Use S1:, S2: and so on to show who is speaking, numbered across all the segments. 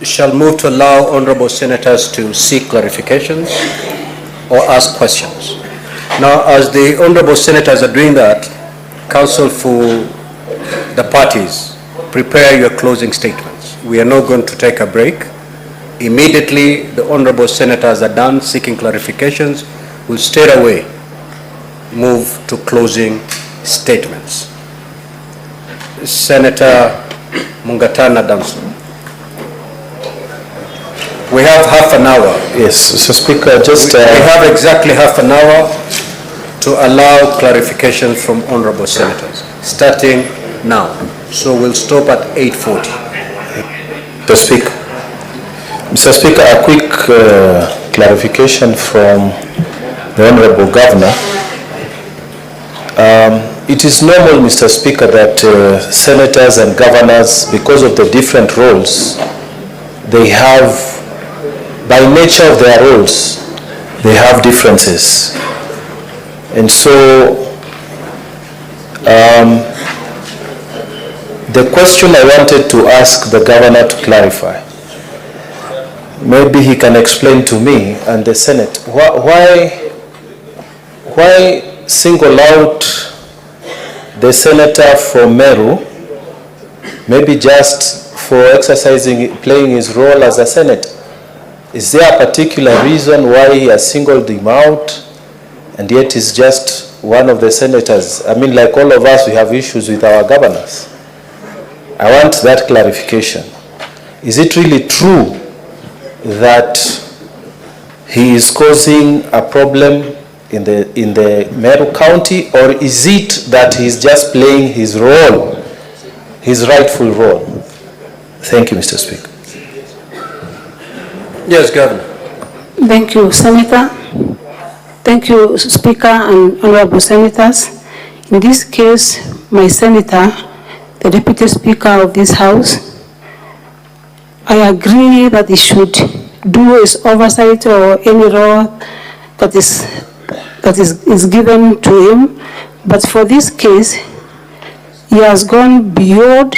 S1: Shall move to allow honorable senators to seek clarifications or ask questions. Now, as the honorable senators are doing that, counsel for the parties, prepare your closing statements. We are not going to take a break. Immediately, the honorable senators are done seeking clarifications, will straight away move to closing statements. Senator Mungatana Damson. We have half an hour.
S2: Yes, Mr. Speaker,
S1: we have exactly half an hour to allow clarification from honorable senators, starting now. So we'll stop at 8:40.
S2: Mr. Speaker, a quick clarification from the Honorable Governor. It is normal, Mr. Speaker, that senators and governors, because of the different roles, they have, by nature of their roles, they have differences. And so, the question I wanted to ask the governor to clarify, maybe he can explain to me and the Senate, why single out the senator from Meru, maybe just for playing his role as a senator? Is there a particular reason why he has singled him out, and yet he's just one of the senators? I mean, like all of us, we have issues with our governors. I want that clarification. Is it really true that he is causing a problem in the Meru County, or is it that he's just playing his role, his rightful role? Thank you, Mr. Speaker.
S1: Yes, Governor.
S3: Thank you, Senator. Thank you, Speaker and honorable senators. In this case, my senator, the Deputy Speaker of this House, I agree that he should do his oversight or any role that is given to him. But for this case, he has gone beyond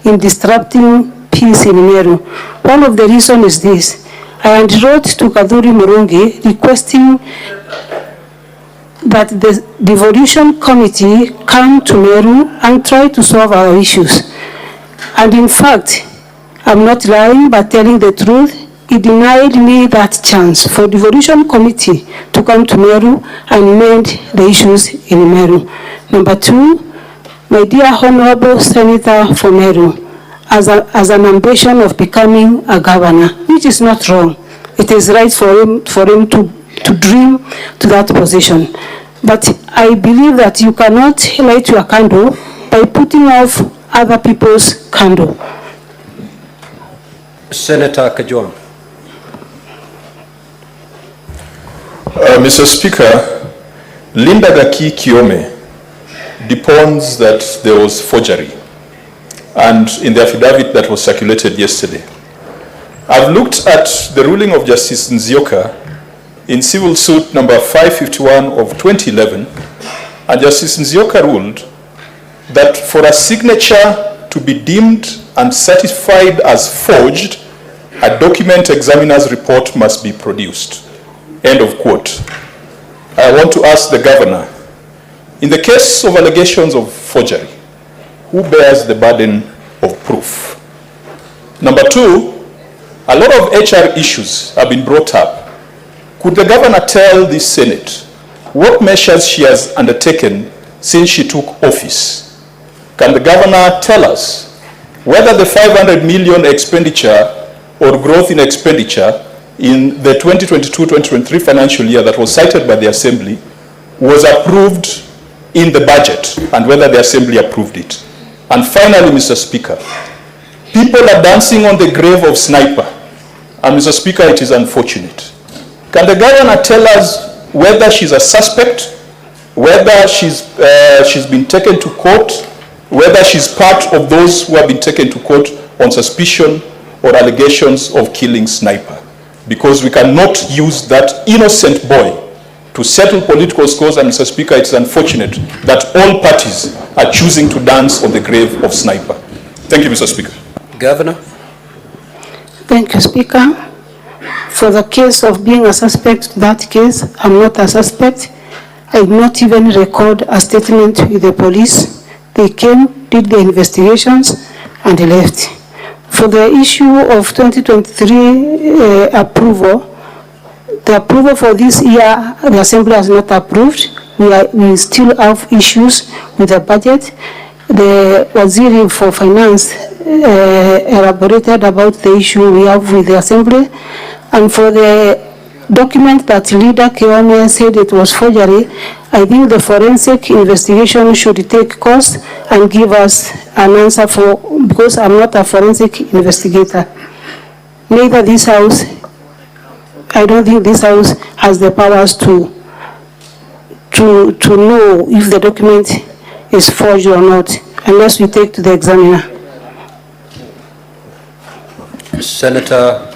S3: in disrupting peace in Meru. One of the reasons is this. I wrote to Kaduri Murungi requesting that the devolution committee come to Meru and try to solve our issues. And in fact, I'm not lying but telling the truth, he denied me that chance for devolution committee to come to Meru and mend the issues in Meru. Number two, my dear honorable senator for Meru, as an ambition of becoming a governor, which is not wrong. It is right for him to dream to that position. But I believe that you cannot light your candle by putting off other people's candle.
S1: Senator Kajwang.
S4: Mr. Speaker, Linda Gaki Kiome deponds that there was forgery, and in the affidavit that was circulated yesterday. I've looked at the ruling of Justice Nzioka in civil suit number 551 of 2011, and Justice Nzioka ruled that for a signature to be deemed and certified as forged, a document examiner's report must be produced. End of quote. I want to ask the governor, in the case of allegations of forgery, who bears the burden of proof? Number two, a lot of HR issues have been brought up. Could the governor tell the Senate what measures she has undertaken since she took office? Can the governor tell us whether the 500 million expenditure or growth in expenditure in the 2022-2023 financial year that was cited by the Assembly was approved in the budget, and whether the Assembly approved it? And finally, Mr. Speaker, people are dancing on the grave of Sniper, and Mr. Speaker, it is unfortunate. Can the governor tell us whether she's a suspect, whether she's been taken to court, whether she's part of those who have been taken to court on suspicion or allegations of killing Sniper? Because we cannot use that innocent boy to settle political scores, and Mr. Speaker, it's unfortunate that all parties are choosing to dance on the grave of Sniper. Thank you, Mr. Speaker.
S1: Governor.
S3: Thank you, Speaker. For the case of being a suspect, that case, I'm not a suspect. I did not even record a statement with the police. They came, did the investigations, and left. For the issue of 2023 approval, the approval for this year, the Assembly has not approved. We still have issues with the budget. The Waziri for Finance elaborated about the issue we have with the Assembly. And for the document that Leader Kiwame said it was forgery, I think the forensic investigation should take course and give us an answer because I'm not a forensic investigator. Neither this House, I don't think this House has the powers to know if the document is forged or not, unless we take to the examiner.
S1: Senator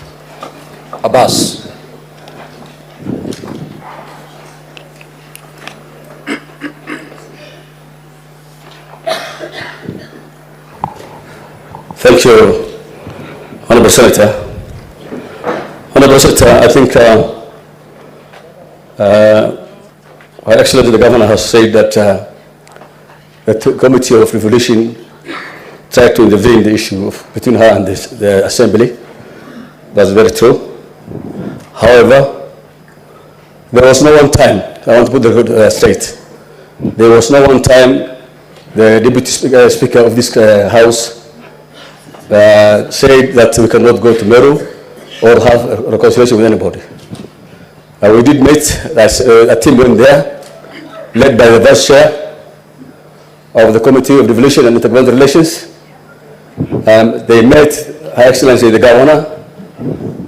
S1: Abbas.
S5: Thank you, Honorable Senator. Honorable Senator, I think actually the Governor has said that the Committee of Revolution tried to intervene the issue between her and the Assembly. That's very true. However, there was no one time, I want to put the record straight, there was no one time the Deputy Speaker of this House said that we cannot go to Meru or have a reconciliation with anybody. We did meet, a team went there, led by the Vice Chair of the Committee of Devolution and Intergovernmental Relations. They met Her Excellency the Governor.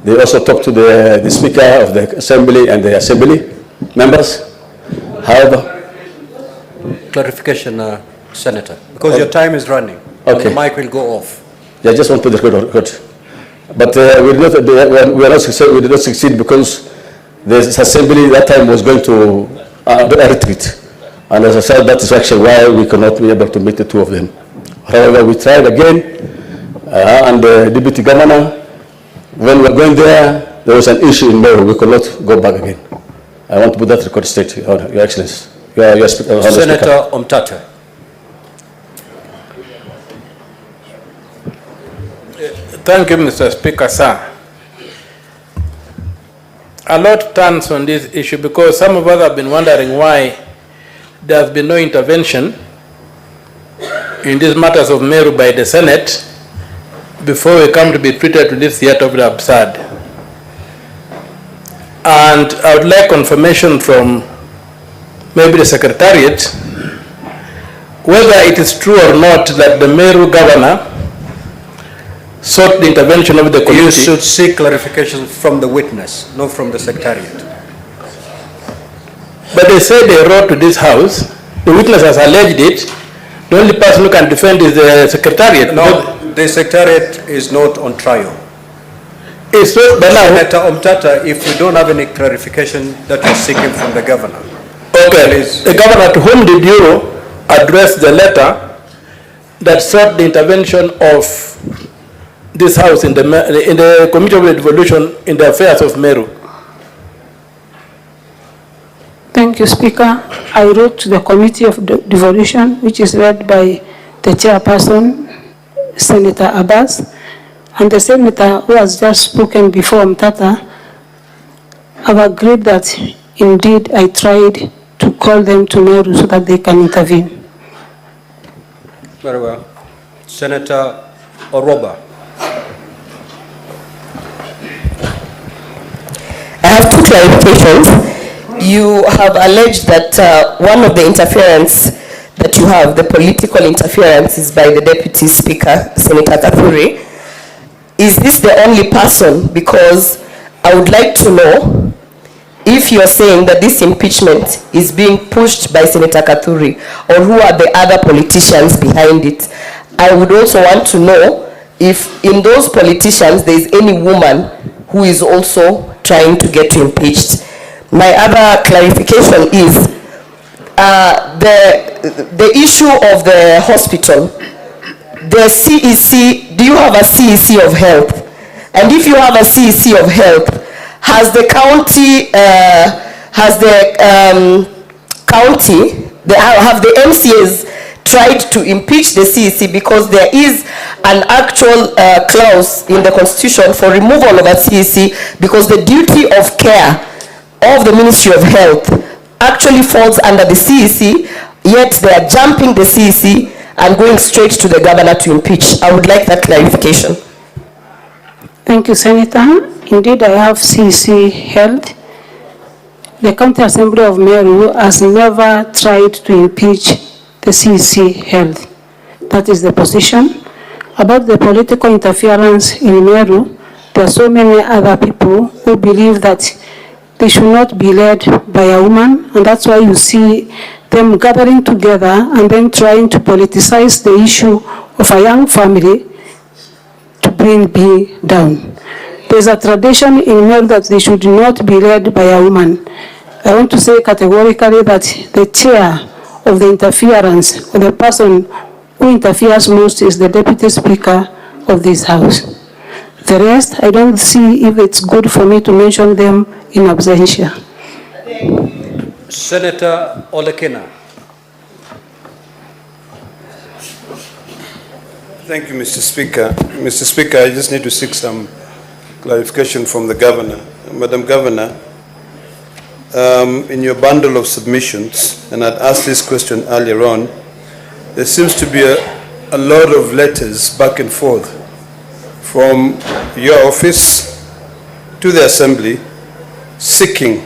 S5: They also talked to the Speaker of the Assembly and the Assembly members. However,
S1: Clarification, Senator, because your time is running.
S5: Okay.
S1: And the mic will go off.
S5: I just want to put the record. But we did not succeed because the Assembly that time was going to a retreat. And as I said, that is actually why we cannot be able to meet the two of them. However, we tried again, and the Deputy Governor, when we were going there, there was an issue in Meru. We could not go back again. I want to put that record straight, Your Excellency.
S1: Senator Omtata.
S6: Thank you, Mr. Speaker, sir. A lot turns on this issue because some of us have been wondering why there has been no intervention in these matters of Meru by the Senate before we come to be treated to this theater of the absurd. And I would like confirmation from maybe the Secretariat whether it is true or not that the Meru governor sought the intervention of the community.
S1: You should seek clarification from the witness, not from the Secretariat.
S6: But they say they wrote to this House. The witness has alleged it. The only person who can defend is the Secretariat.
S1: No, the Secretariat is not on trial.
S6: It's so, but now,
S1: Senator Omtata, if you don't have any clarification that you're seeking from the governor.
S6: okay,
S1: please.
S6: the governor, to whom did you address the letter that sought the intervention of this House in the Committee of Devolution in the affairs of Meru?
S3: Thank you, Speaker. I wrote to the Committee of Devolution, which is led by the chairperson, Senator Abbas, and the senator who has just spoken before Mtata. I've agreed that indeed I tried to call them to Meru so that they can intervene.
S1: Very well. Senator Oroba.
S7: I have two clarifications. You have alleged that one of the interference that you have, the political interference, is by the Deputy Speaker, Senator Kathuri. Is this the only person? Because I would like to know if you're saying that this impeachment is being pushed by Senator Kathuri, or who are the other politicians behind it. I would also want to know if in those politicians there is any woman who is also trying to get impeached. My other clarification is the issue of the hospital. The CEC, do you have a CEC of health And if you have a CEC of health, has the county, have the MCAs tried to impeach the CEC, because there is an actual clause in the constitution for removal of a CEC, because the duty of care of the Ministry of Health actually falls under the CEC, yet they are jumping the CEC and going straight to the governor to impeach. I would like that clarification.
S3: Thank you, Senator. Indeed, I have CEC held. The County Assembly of Meru has never tried to impeach the CEC held. That is the position. About the political interference in Meru, there are so many other people who believe that they should not be led by a woman, and that's why you see them gathering together and then trying to politicize the issue of a young family to bring me down. There's a tradition in Meru that they should not be led by a woman. I want to say categorically that the chair of the interference, or the person who interferes most, is the Deputy Speaker of this House. The rest, I don't see if it's good for me to mention them in absentia.
S1: Senator Olekina.
S8: Thank you, Mr. Speaker. Mr. Speaker, I just need to seek some clarification from the Governor. Madam Governor, in your bundle of submissions, and I'd asked this question earlier on, there seems to be a lot of letters back and forth from your office to the Assembly seeking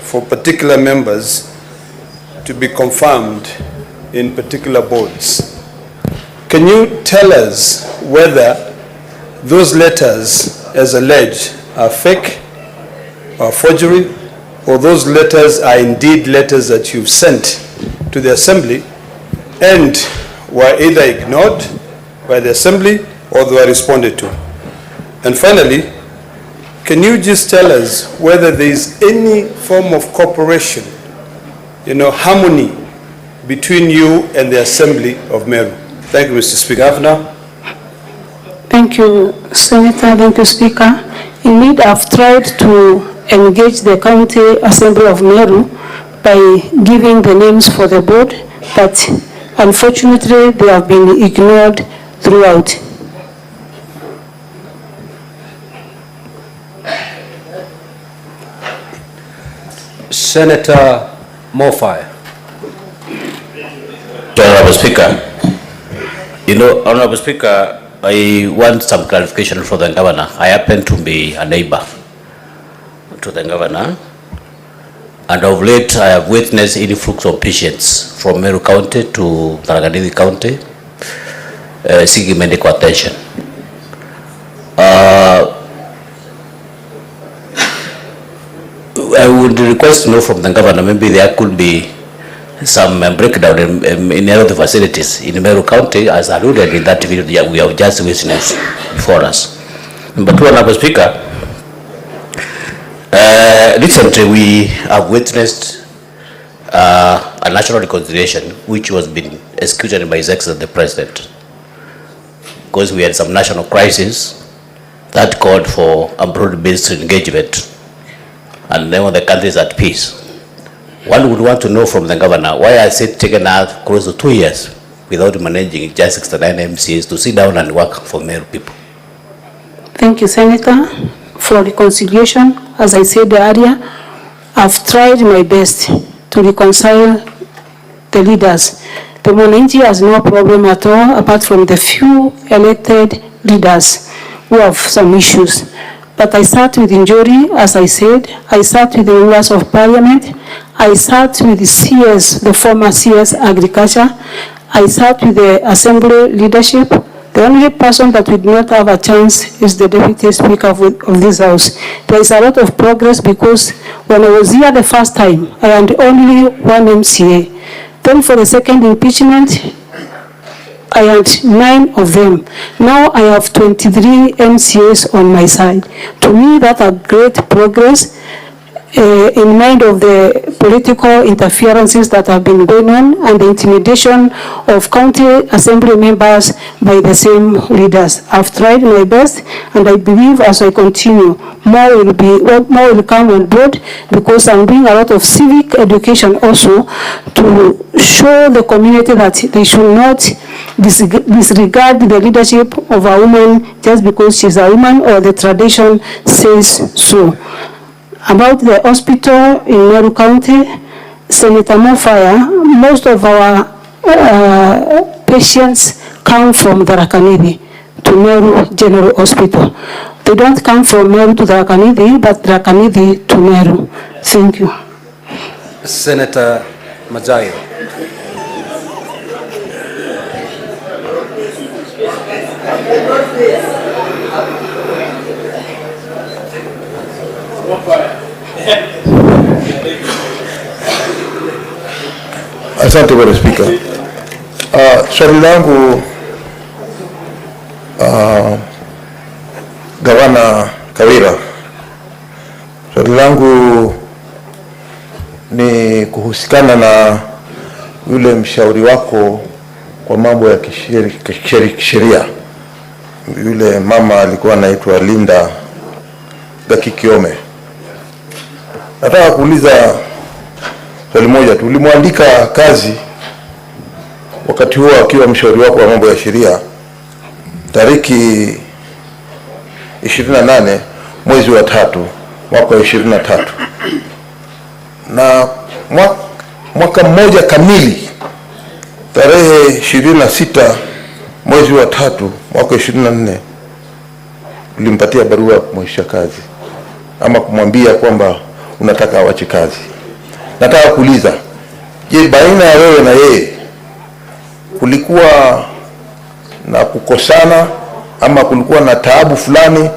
S8: for particular members to be confirmed in particular boards. Can you tell us whether those letters, as alleged, are fake or forgery, or those letters are indeed letters that you've sent to the Assembly and were either ignored by the Assembly or they were responded to? And finally, can you just tell us whether there is any form of cooperation, harmony between you and the Assembly of Meru? Thank you, Mr. Speaker.
S1: Governor.
S3: Thank you, Senator. Thank you, Speaker. Indeed, I've tried to engage the County Assembly of Meru by giving the names for the board, but unfortunately, they have been ignored throughout.
S1: Senator Mofai.
S9: Honorable Speaker, Honorable Speaker, I want some clarification for the Governor. I happen to be a neighbor to the Governor, and of late I have witnessed influx of patients from Meru County to Tharaka County seeking medical attention. I would request to know from the Governor, maybe there could be some breakdown in any of the facilities in Meru County, as alluded in that video we have just witnessed before us. Number two, Honorable Speaker, recently we have witnessed a national reconciliation which was being executed by His Excellency the President, because we had some national crisis that called for a broad-based engagement, and now the country is at peace. One would want to know from the Governor, why has it taken us close to 2 years without managing just 69 MCAs to sit down and work for Meru people?
S3: Thank you, Senator. For reconciliation, as I said earlier, I've tried my best to reconcile the leaders. The Mwangaza has no problem at all, apart from the few elected leaders who have some issues. But I sat with Njori, as I said. I sat with the members of Parliament. I sat with the CS, the former CS Agriculture. I sat with the Assembly leadership. The only person that would not have a chance is the Deputy Speaker of this House. There is a lot of progress, because when I was here the first time, I had only one MCA. Then for the second impeachment, I had 9 of them. Now I have 23 MCAs on my side. To me, that's a great progress. in mind of the political interferences that have been going on and the intimidation of county assembly members by the same leaders. I've tried my best, and I believe as I continue, more will come on board, because I'm doing a lot of civic education also to show the community that they should not disregard the leadership of a woman just because she's a woman or the tradition says so. About the hospital in Meru County, Senator Mofaya, most of our patients come from Tharaka-Nithi to Meru General Hospital. They don't come from Meru to Tharaka-Nithi, but Tharaka-Nithi to Meru. Thank you.
S1: Senator Majayo.
S10: Asante Bwana Spika. Swali langu Gavana Kawira, swali langu ni kuhusikana na yule mshauri wako kwa mambo ya kisheria, yule mama alikuwa anaitwa Linda Gakikiome. Nataka kuuliza swali moja tu. Ulimwandika kazi wakati huo akiwa mshauri wako wa mambo ya sheria tariki 28 mwezi wa 3 mwaka 23, na mwaka mmoja kamili tarehe 26 mwezi wa 3 mwaka 24 ulimpatia barua kumwisha kazi ama kumwambia kwamba unataka awache kazi. Nataka kuuliza, je, baina ya wewe na yeye kulikuwa na kukosana ama kulikuwa na taabu fulani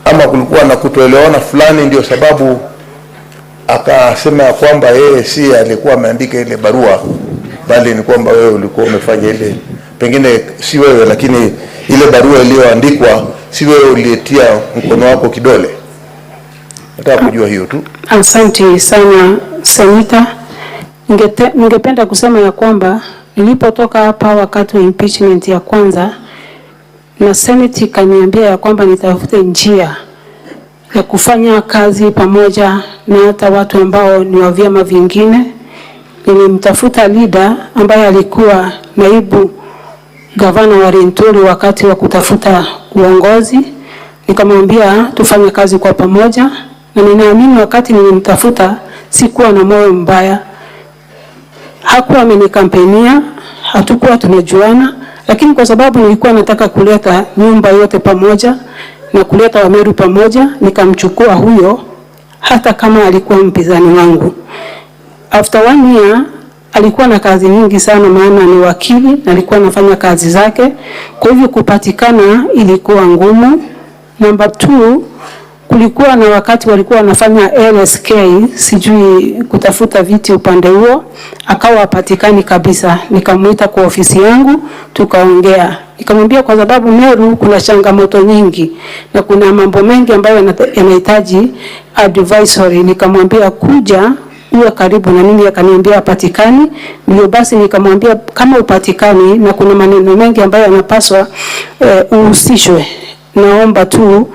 S10: ama kulikuwa na kutoelewana fulani ndio sababu akasema kwamba yeye si alikuwa ameandika ile barua, bali ni kwamba wewe ulikuwa umefanya ile, pengine si wewe lakini ile barua iliyoandikwa si wewe uliyetia mkono wako kidole? Nataka kujua hiyo tu.
S3: Asante sana Seneta. Ningependa kusema ya kwamba nilipotoka hapa wakati wa impeachment ya kwanza, na Senate kaniambia ya kwamba nitafute njia ya kufanya kazi pamoja na hata watu ambao ni wa vyama vingine. Nilimtafuta leader ambaye alikuwa naibu gavana wa Renturi wakati wa kutafuta uongozi, nikamwambia tufanye kazi kwa pamoja, na ninaamini wakati nilimtafuta sikuwa na moyo mbaya. Hakuwa amenikampenia, hatukuwa tunajuana, lakini kwa sababu nilikuwa nataka kuleta nyumba yote pamoja na kuleta Wameru pamoja, nikamchukua huyo hata kama alikuwa mpinzani wangu. After 1 year alikuwa na kazi nyingi sana, maana ni wakili na alikuwa anafanya kazi zake, kwa hivyo kupatikana ilikuwa ngumu. Number 2, kulikuwa na wakati walikuwa wanafanya LSK, sijui kutafuta viti upande huo, akawa patikani kabisa. Nikamuita kwa ofisi yangu, tukaongea. Nikamwambia kwa sababu Meru kuna changamoto nyingi na kuna mambo mengi ambayo yanahitaji advisory. Nikamwambia kuja uwe karibu na mimi, akaniambia apatikani. Ndio basi nikamwambia kama upatikani na kuna maneno mengi ambayo yanapaswa uhusishwe, naomba tu,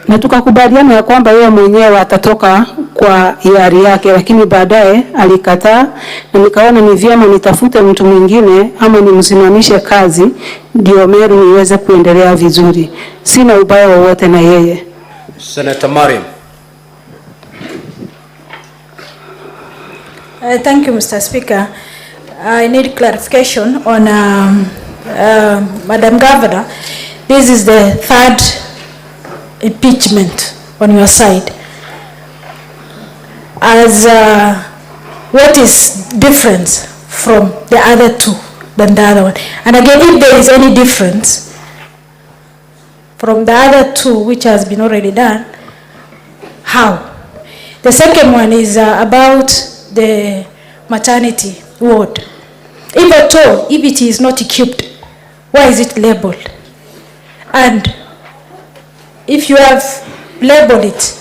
S3: na tukakubaliana ya kwamba yeye mwenyewe atatoka kwa hiari yake, lakini baadaye alikataa, na nikaona ni vyema nitafute mtu mwingine ama nimsimamishe kazi ndio Meru iweze kuendelea vizuri. Sina ubaya wowote na yeye.
S1: Senator Mariam.
S11: Thank you, Mr. Speaker. I need clarification on Madam Governor. This is the 3rd impeachment on your side. As what is difference from the other 2 than the other one? And again, if there is any difference from the other 2 which has been already done, how? The second one is about the maternity ward. If at all, if it is not equipped, why is it labeled? And if you have labeled it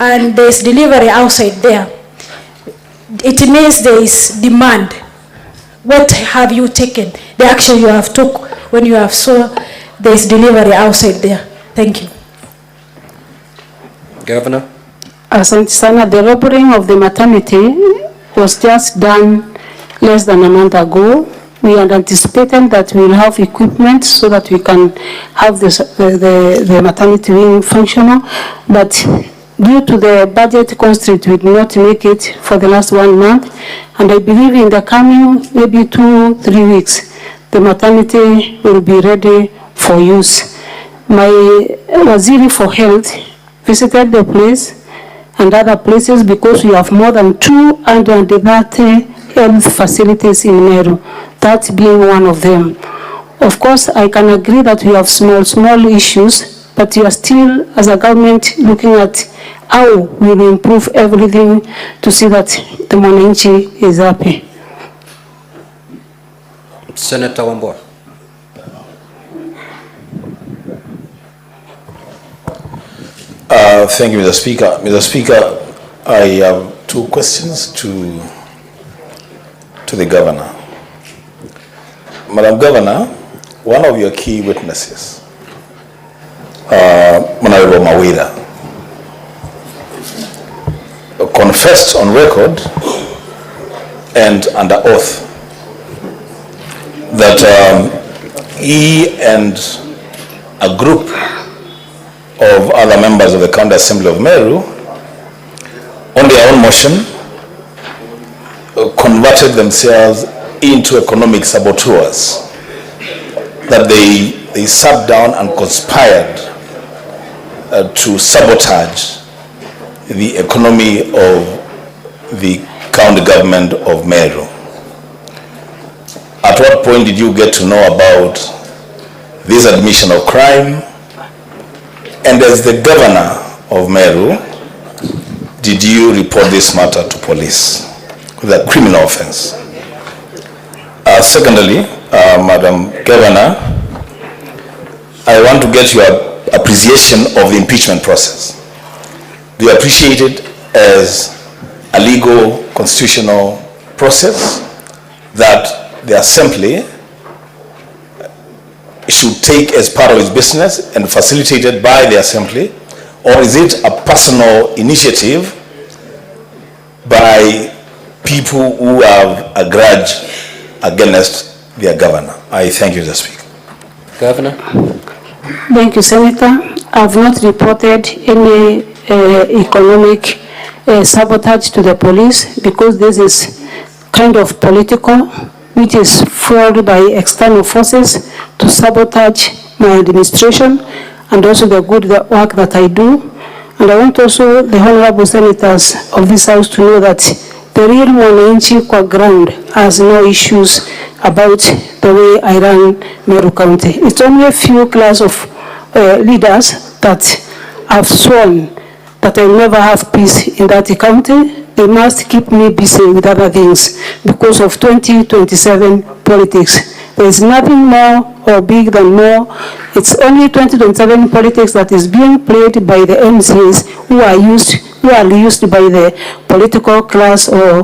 S11: and there's delivery outside there, it means there is demand. What have you taken, the action you have took when you have saw there's delivery outside there? Thank you.
S1: Governor?
S3: Asante sana. The robbery of the maternity was just done less than a month ago. We are anticipating that we will have equipment so that we can have the maternity wing functional, but due to the budget constraint, we did not make it for the last 1 month, and I believe in the coming maybe 2-3 weeks, the maternity will be ready for use. My Waziri for Health visited the place and other places because we have more than 230 health facilities in Meru, that being one of them. Of course, I can agree that we have small issues, but we are still, as a government, looking at how we will improve everything to see that the mwananchi is happy.
S1: Senator Wambua.
S12: Thank you, Mr. Speaker. Mr. Speaker, I have 2 questions to the Governor. Madam Governor, one of your key witnesses, Honorable Kawira, confessed on record and under oath that he and a group of other members of the County Assembly of Meru, on their own motion, converted themselves into economic saboteurs, that they sat down and conspired to sabotage the economy of the county government of Meru. At what point did you get to know about this admission of crime? And as the governor of Meru, did you report this matter to police with a criminal offense? Secondly, Madam Governor, I want to get your appreciation of the impeachment process. Do you appreciate it as a legal constitutional process that the Assembly should take as part of its business and facilitated by the Assembly, or is it a personal initiative by people who have a grudge against their governor? I thank you, Mr. Speaker.
S1: Governor?
S3: Thank you, Senator. I have not reported any economic sabotage to the police because this is kind of political, which is fueled by external forces to sabotage my administration and also the good work that I do. And I want also the honorable senators of this house to know that the real mwananchi kwa ground has no issues about the way I run Meru County. It's only a few class of leaders that have sworn that I never have peace in that county. They must keep me busy with other things because of 2027 politics. There is nothing more or big than more. It's only 2027 politics that is being played by the MCs who are used by the political class or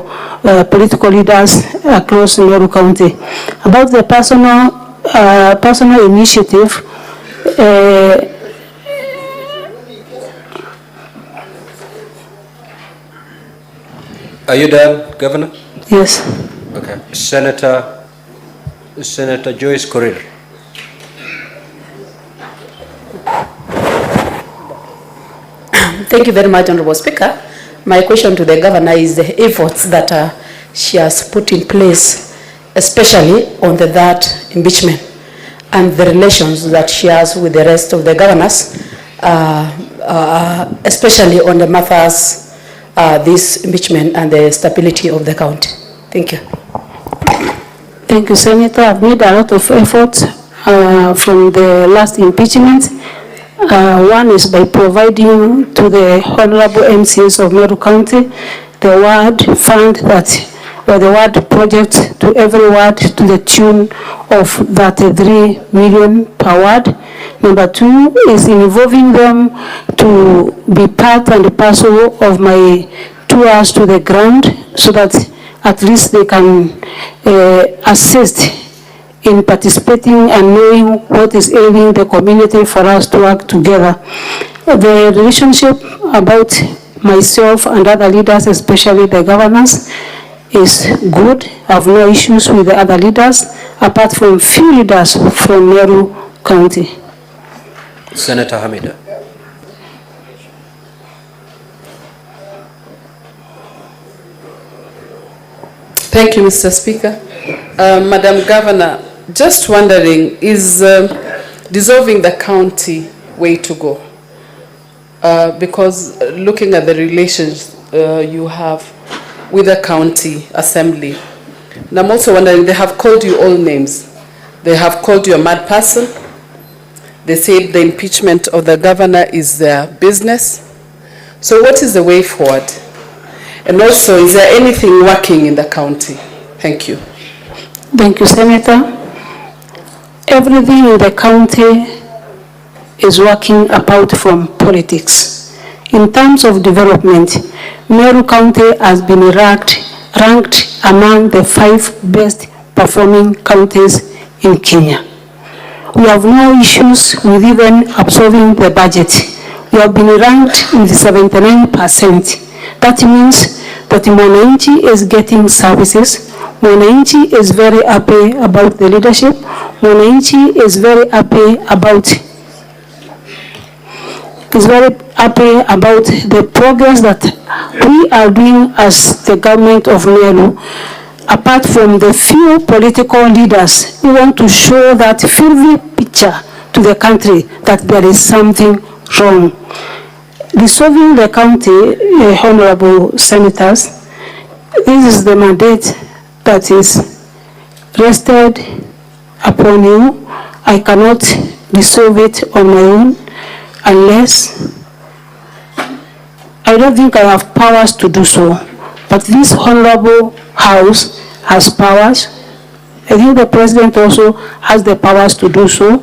S3: political leaders across Meru County. About the personal initiative,
S1: Are you done, Governor?
S3: Yes.
S1: Okay. Senator Joyce Korir.
S13: Thank you very much, Honorable Speaker. My question to the Governor is the efforts that she has put in place, especially on that impeachment and the relations that she has with the rest of the governors, especially on the matters this impeachment and the stability of the county. Thank you.
S3: Thank you, Senator. I've made a lot of efforts from the last impeachment. One is by providing to the honorable MCs of Meru County the word fund that or the word project to every word to the tune of 33 million per word. Number 2 is involving them to be part and parcel of my tours to the ground so that at least they can assist in participating and knowing what is ailing the community for us to work together. The relationship about myself and other leaders, especially the governors, is good. I have no issues with the other leaders, apart from few leaders from Meru County.
S1: Senator Hamida.
S14: Thank you, Mr. Speaker. Madam Governor, just wondering, is dissolving the county way to go? Because looking at the relations you have with the county assembly, and I'm also wondering, they have called you all names. They have called you a mad person. They said the impeachment of the governor is their business. So what is the way forward? And also, is there anything working in the county? Thank you.
S3: Thank you, Senator. Everything in the county is working apart from politics. In terms of development, Meru County has been ranked among the 5 best performing counties in Kenya. We have no issues with even absorbing the budget. We have been ranked with 79%. That means that Mwananchi is getting services. Mwananchi is very happy about the leadership. Mwananchi is very happy about the progress that we are doing as the government of Meru. Apart from the few political leaders who want to show that filthy picture to the country that there is something wrong. Dissolving the county, honorable senators, this is the mandate that is rested upon you. I cannot dissolve it on my own unless I don't think I have powers to do so. But this honorable house has powers. I think the president also has the powers to do so.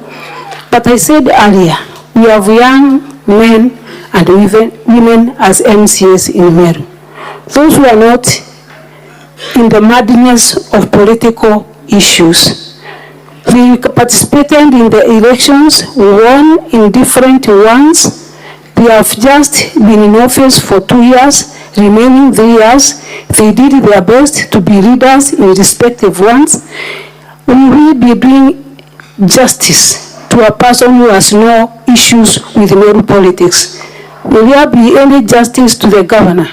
S3: But I said earlier, we have young men and women as MCAs in Meru. Those who are not in the madness of political issues. We participated in the elections, won in different ones. They have just been in office for 2 years, remaining 3 years. They did their best to be leaders in respective ones. We will be doing justice to a person who has no issues with Meru politics. Will there be any justice to the governor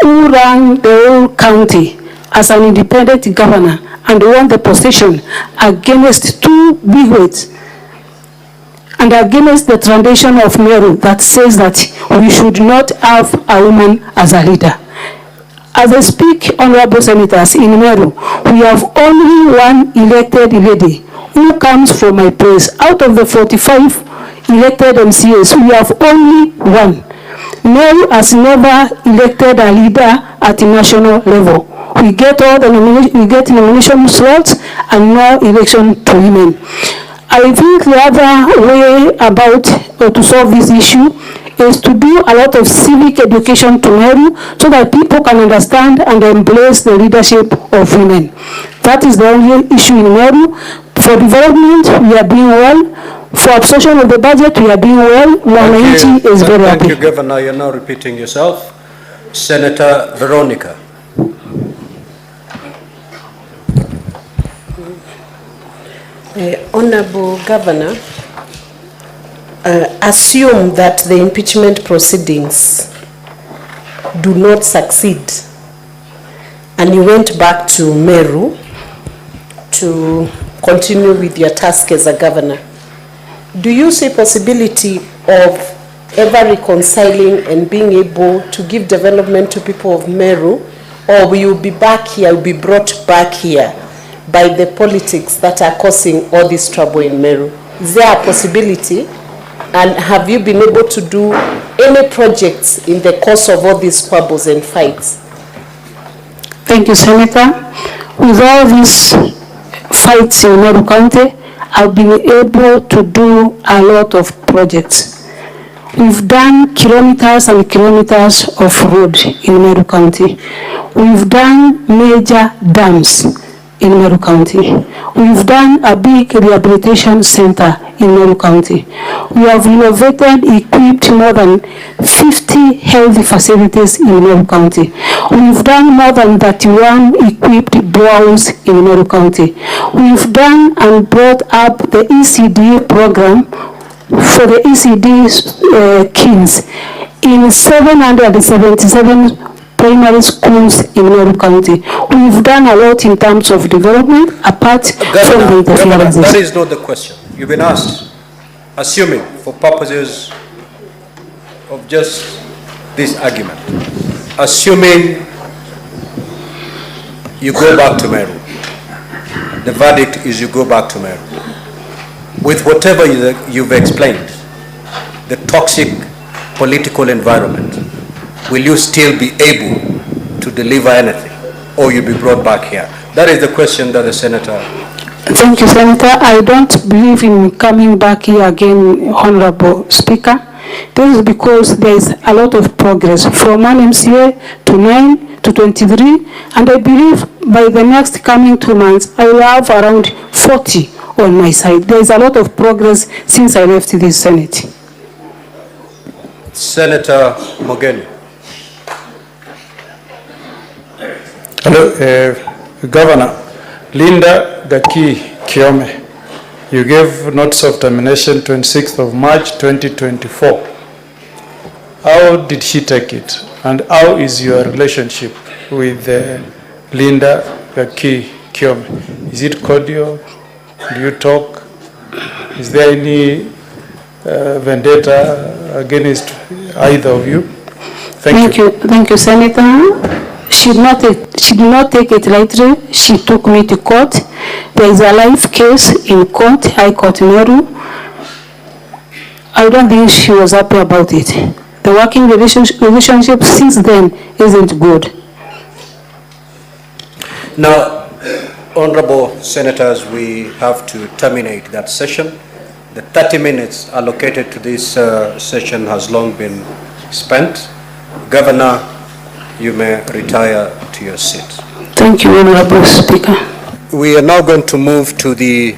S3: who ran the whole county as an independent governor and won the position against 2 bigwigs and against the tradition of Meru that says that we should not have a woman as a leader? As I speak, honorable senators, in Meru, we have only one elected lady who comes from my place. Out of the 45 elected MCAs, we have only one. Meru has never elected a leader at the national level. We get all the nomination slots and no election to women. I think the other way about to solve this issue is to do a lot of civic education to Meru so that people can understand and embrace the leadership of women. That is the only issue in Meru. For development, we are doing well. For absorption of the budget, we are doing well. Mwananchi is very happy.
S1: Thank you, Governor. You're now repeating yourself. Senator Veronica.
S15: Honorable Governor, assume that the impeachment proceedings do not succeed and you went back to Meru to continue with your task as a governor. Do you see possibility of ever reconciling and being able to give development to people of Meru, or will you be back here, will be brought back here by the politics that are causing all this trouble in Meru? Is there a possibility? And have you been able to do any projects in the course of all these squabbles and fights?
S3: Thank you, Senator. With all these fights in Meru County, I've been able to do a lot of projects. We've done kilometers and kilometers of road in Meru County. We've done major dams in Meru County. We've done a big rehabilitation center in Meru County. We have renovated, equipped more than 50 health facilities in Meru County. We've done more than 31 equipped borehoules in Meru County. We've done and brought up the ECD program for the ECD kids in 777 primary schools in Meru County. We've done a lot in terms of development, apart from the interferences.
S1: That is not the question. You've been asked, assuming for purposes of just this argument, assuming you go back to Meru, the verdict is you go back to Meru. With whatever you've explained, the toxic political environment, will you still be able to deliver anything, or you'll be brought back here? That is the question that the Senator...
S3: Thank you, Senator. I don't believe in coming back here again, Honorable Speaker. This is because there is a lot of progress from 1 MCA to 9 to 23, and I believe by the next coming 2 months, I will have around 40 on my side. There is a lot of progress since I left this Senate.
S1: Senator Mogeni.
S16: Hello, Governor. Linda Gaki Kiome, you gave notice of termination 26th of March 2024. How did she take it? And how is your relationship with Linda Gaki Kiome? Is it cordial? Do you talk? Is there any vendetta against either of you? Thank you.
S3: Thank you, Senator. She did not take it lightly. She took me to court. There is a live case in court, High Court Meru. I don't think she was happy about it. The working relationship since then isn't good.
S1: Now, Honorable Senators, we have to terminate that session. The 30 minutes allocated to this session has long been spent. Governor, you may retire to your seat.
S3: Thank you, Honorable Speaker.
S1: We are now going to move to the